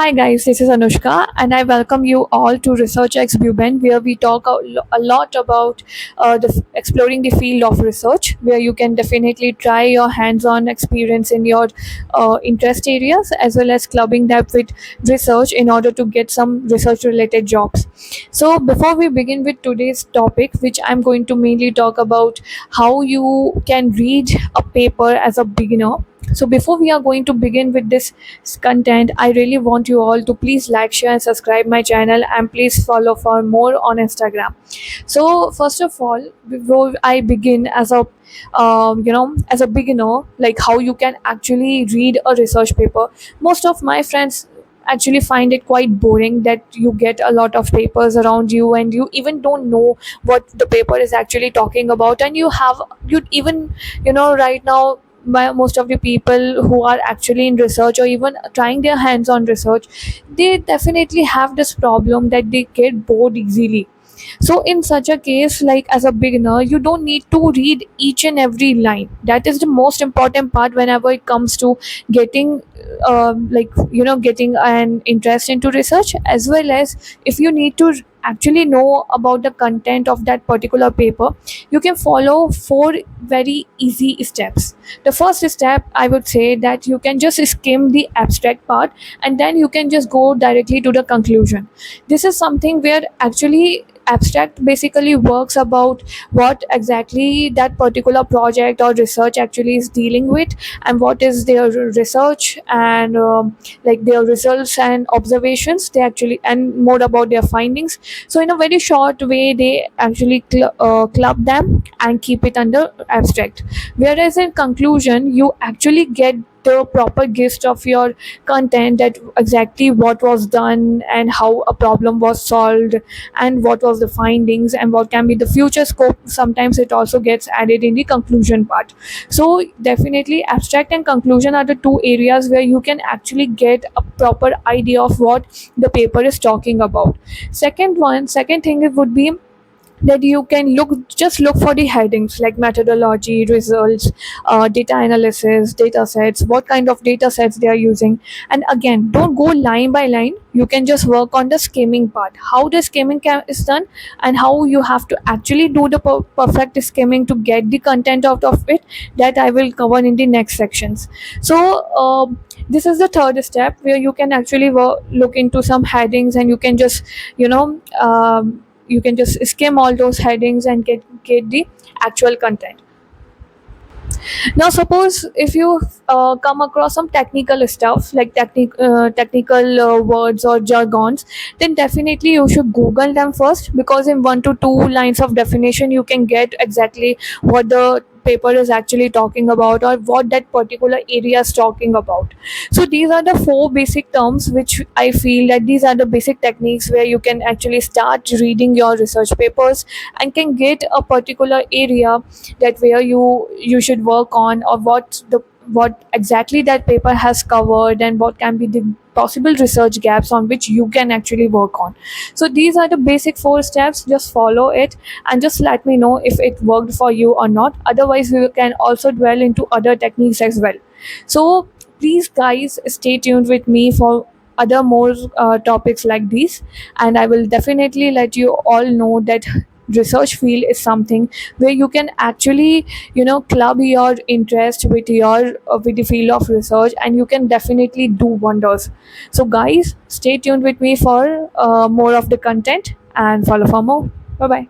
Hi guys, this is Anushka and I welcome you all to Research X Buben where we talk a lot about exploring the field of research where you can definitely try your hands-on experience in your interest areas as well as clubbing that with research in order to get some research related jobs. So before we begin with today's topic, which I'm going to mainly talk about how you can read a paper as a beginner. So before we are going to begin with this content, I really want you all to please like, share, and subscribe my channel, and please follow for more on Instagram. So first of all, before I begin as a beginner, like how you can actually read a research paper, most of my friends actually find it quite boring that you get a lot of papers around you and you even don't know what the paper is actually talking about, and you even right now most of the people who are actually in research or even trying their hands on research, they definitely have this problem that they get bored easily. So in such a case, like as a beginner, you don't need to read each and every line. That is the most important part whenever it comes to getting getting an interest into research, as well as if you need to actually know about the content of that particular paper, you can follow four very easy steps. The first step, I would say, that you can just skim the abstract part and then you can just go directly to the conclusion. This is something where actually abstract basically works about what exactly that particular project or research actually is dealing with, and what is their research and like their results and observations they actually, and more about their findings. So in a very short way they actually club them and keep it under abstract, whereas in conclusion you actually get the proper gist of your content, that exactly what was done and how a problem was solved and what was the findings and what can be the future scope. Sometimes it also gets added in the conclusion part. So definitely abstract and conclusion are the two areas where you can actually get a proper idea of what the paper is talking about. Second thing it would be that you can look for the headings like methodology, results, data analysis, data sets, what kind of data sets they are using. And again, don't go line by line, you can just work on the skimming part, how the is done and how you have to actually do the perfect skimming to get the content out of it. That I will cover in the next sections. So this is the third step where you can actually look into some headings and you can just you know you can just skim all those headings and get the actual content. Now suppose if you come across some technical stuff like technical words or jargons, then definitely you should google them first, because in 1 to 2 lines of definition you can get exactly what the paper is actually talking about or what that particular area is talking about. So these are the four basic terms which I feel that these are the basic techniques where you can actually start reading your research papers and can get a particular area that where you should work on, or what exactly that paper has covered and what can be the possible research gaps on which you can actually work on. So these are the basic four steps, just follow it and just let me know if it worked for you or not. Otherwise we can also dwell into other techniques as well. So please guys stay tuned with me for other more topics like these, and I will definitely let you all know that research field is something where you can actually club your interest with the field of research, and you can definitely do wonders. So guys, stay tuned with me for more of the content and follow for more. Bye bye.